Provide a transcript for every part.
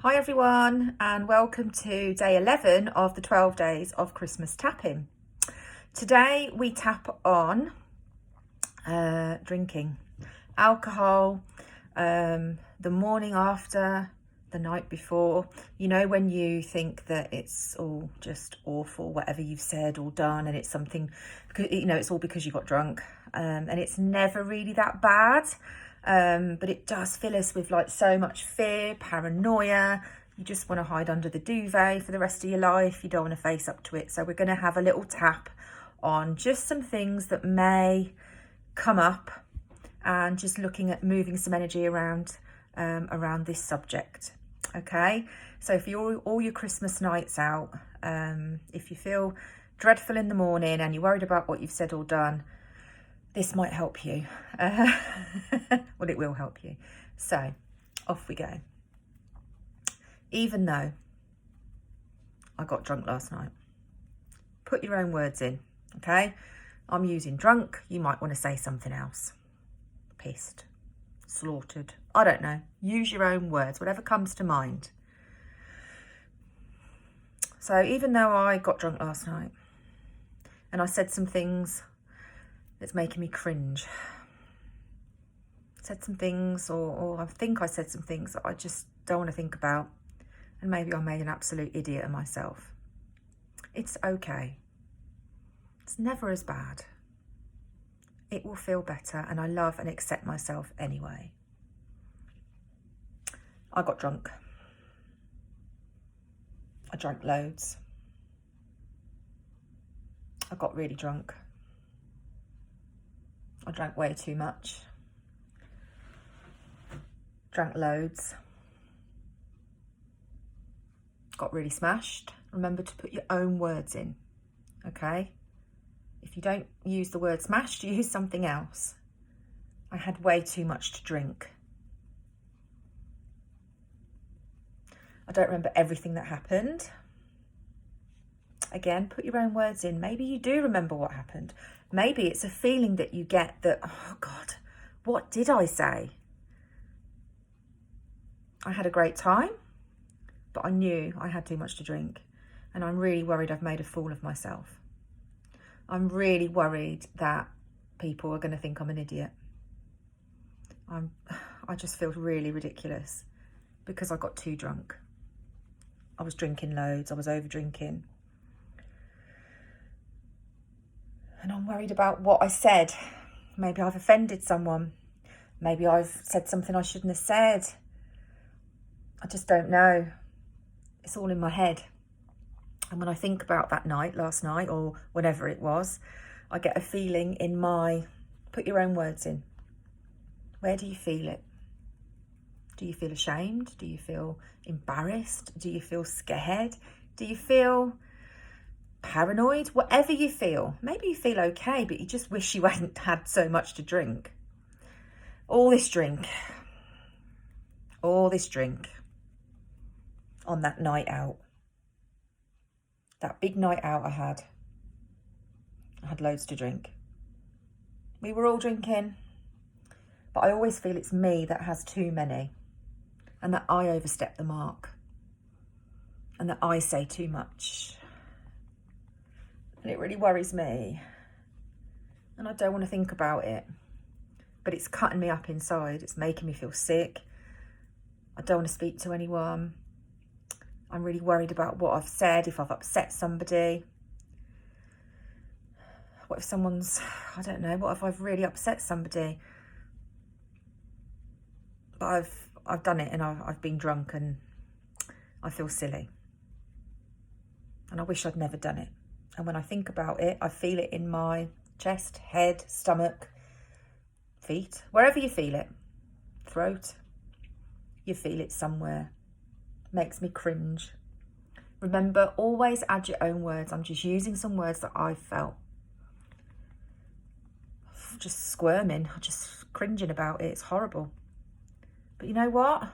Hi everyone, and welcome to day 11 of the 12 days of Christmas tapping. Today we tap on drinking alcohol, the morning after, the night before. You know, when you think that it's all just awful, whatever you've said or done, and it's something, you know, it's all because you got drunk, and it's never really that bad. But it does fill us with like so much fear, paranoia. You just want to hide under the duvet for the rest of your life. You don't want to face up to it. So we're going to have a little tap on just some things that may come up, and just looking at moving some energy around around this subject. Okay, so if you're all your Christmas nights out, if you feel dreadful in the morning and you're worried about what you've said or done, this might help you. Well, it will help you. So off we go. Even though I got drunk last night, put your own words in, okay? I'm using drunk. You might want to say something else. Pissed, slaughtered, I don't know. Use your own words, whatever comes to mind. So even though I got drunk last night and I said some things that's making me cringe, said some things, or I think I said some things that I just don't want to think about, and maybe I made an absolute idiot of myself. It's okay. It's never as bad. It will feel better, and I love and accept myself anyway. I got drunk. I drank loads. I got really drunk. I drank way too much. Drank loads. Got really smashed. Remember to put your own words in, okay? If you don't use the word smashed, use something else. I had way too much to drink. I don't remember everything that happened. Again, put your own words in. Maybe you do remember what happened. Maybe it's a feeling that you get that, oh God, what did I say? I had a great time, but I knew I had too much to drink, and I'm really worried I've made a fool of myself. I'm really worried that people are going to think I'm an idiot. I just feel really ridiculous because I got too drunk. I was drinking loads. I was over drinking. And I'm worried about what I said. Maybe I've offended someone. Maybe I've said something I shouldn't have said. I just don't know. It's all in my head. And when I think about that night, last night, or whenever it was, I get a feeling in my, put your own words in. Where do you feel it? Do you feel ashamed? Do you feel embarrassed? Do you feel scared? Do you feel paranoid? Whatever you feel. Maybe you feel okay, but you just wish you hadn't had so much to drink. All this drink on that night out. That big night out I had loads to drink. We were all drinking, but I always feel it's me that has too many, and that I overstep the mark, and that I say too much. And it really worries me, and I don't want to think about it, but it's cutting me up inside. It's making me feel sick. I don't want to speak to anyone. I'm really worried about what I've said, if I've upset somebody. What if someone's, I don't know, what if I've really upset somebody? But I've done it, and I've been drunk, and I feel silly. And I wish I'd never done it. And when I think about it, I feel it in my chest, head, stomach, feet, wherever you feel it, throat, you feel it somewhere. Makes me cringe. Remember, always add your own words. I'm just using some words that I felt. Just squirming, just cringing about it. It's horrible. But you know what?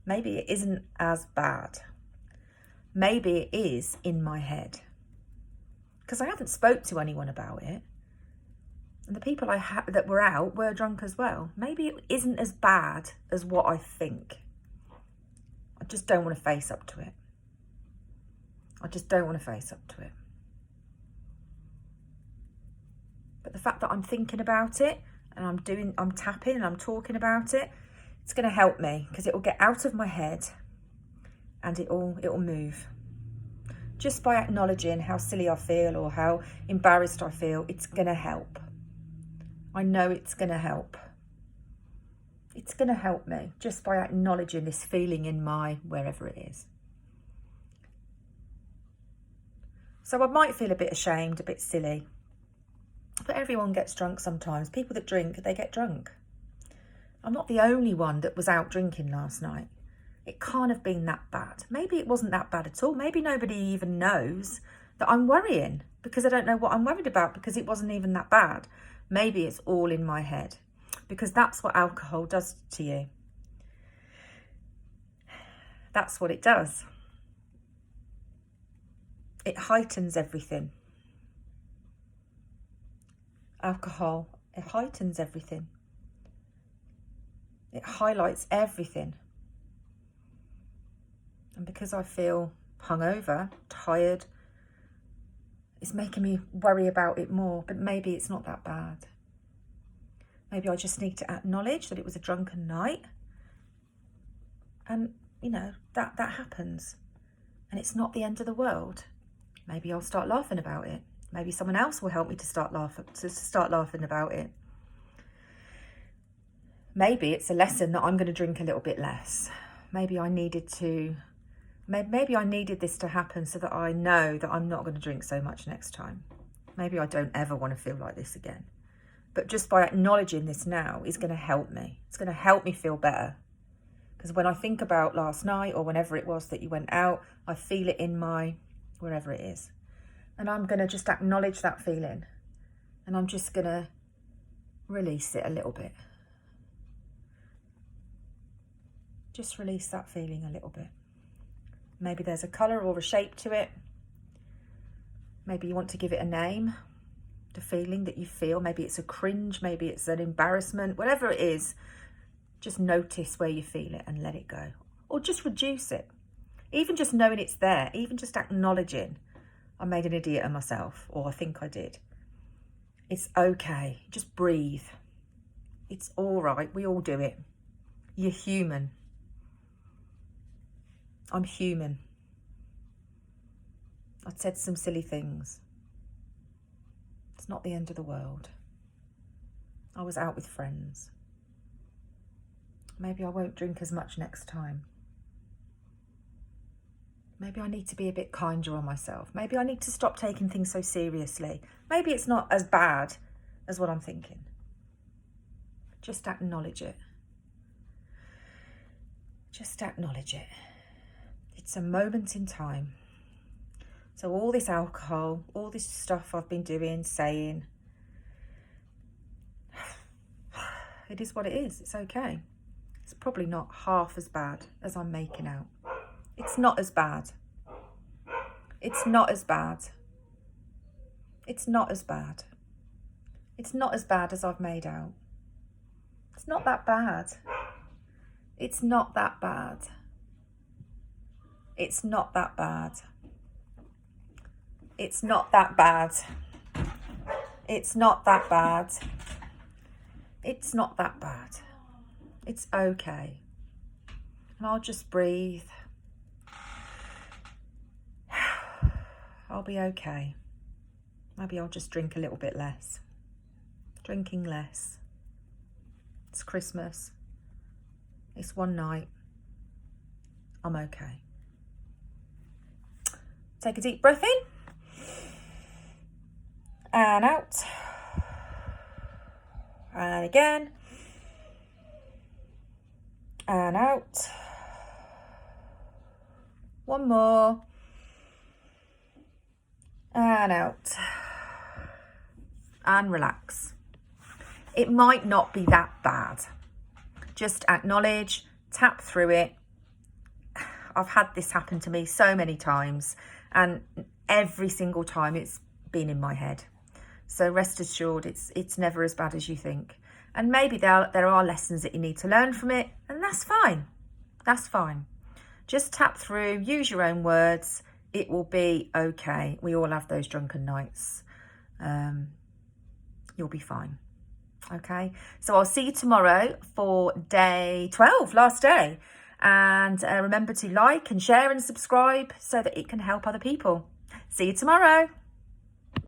Maybe it isn't as bad. Maybe it is in my head. Because I haven't spoke to anyone about it. And the people that were out were drunk as well. Maybe it isn't as bad as what I think. just don't want to face up to it. I just don't want to face up to it. But the fact that I'm thinking about it and I'm tapping and I'm talking about it, it's going to help me, because it will get out of my head and it'll move. Just by acknowledging how silly I feel or how embarrassed I feel, it's going to help. I know it's going to help. It's going to help me just by acknowledging this feeling in my wherever it is. So I might feel a bit ashamed, a bit silly. But everyone gets drunk sometimes. People that drink, they get drunk. I'm not the only one that was out drinking last night. It can't have been that bad. Maybe it wasn't that bad at all. Maybe nobody even knows that I'm worrying, because I don't know what I'm worried about, because it wasn't even that bad. Maybe it's all in my head, because that's what alcohol does to you. That's what it does. It heightens everything. Alcohol, it heightens everything. It highlights everything. And because I feel hungover, tired, it's making me worry about it more. But maybe it's not that bad. Maybe I just need to acknowledge that it was a drunken night. And, you know, that happens. And it's not the end of the world. Maybe I'll start laughing about it. Maybe someone else will help me to start laughing about it. Maybe it's a lesson that I'm going to drink a little bit less. Maybe I needed this to happen so that I know that I'm not going to drink so much next time. Maybe I don't ever want to feel like this again. But just by acknowledging this now is going to help me. It's going to help me feel better. Because when I think about last night or whenever it was that you went out, I feel it in my wherever it is. And I'm going to just acknowledge that feeling. And I'm just going to release it a little bit. Just release that feeling a little bit. Maybe there's a colour or a shape to it. Maybe you want to give it a name. The feeling that you feel. Maybe it's a cringe. Maybe it's an embarrassment. Whatever it is, just notice where you feel it and let it go. Or just reduce it. Even just knowing it's there. Even just acknowledging, I made an idiot of myself, or I think I did. It's okay. Just breathe. It's all right. We all do it. You're human. I'm human. I said some silly things. It's not the end of the world. I was out with friends. Maybe I won't drink as much next time. Maybe I need to be a bit kinder on myself. Maybe I need to stop taking things so seriously. Maybe it's not as bad as what I'm thinking. Just acknowledge it. Just acknowledge it. It's a moment in time. So all this alcohol, all this stuff I've been doing, saying, it is what it is. It's okay. It's probably not half as bad as I'm making out. It's not as bad. It's not as bad. It's not as bad. It's not as bad as I've made out. It's not that bad. It's not that bad. It's not that bad. It's not that bad. It's not that bad. It's not that bad. It's okay. And I'll just breathe. I'll be okay. Maybe I'll just drink a little bit less. Drinking less. It's Christmas. It's one night. I'm okay. Take a deep breath in. And out. And again. And out. One more. And out. And relax. It might not be that bad. Just acknowledge, tap through it. I've had this happen to me so many times, and every single time it's been in my head. So rest assured, it's never as bad as you think. And maybe there are lessons that you need to learn from it, and that's fine. That's fine. Just tap through, use your own words. It will be okay. We all have those drunken nights. You'll be fine. Okay, so I'll see you tomorrow for day 12, last day. And remember to like and share and subscribe so that it can help other people. See you tomorrow.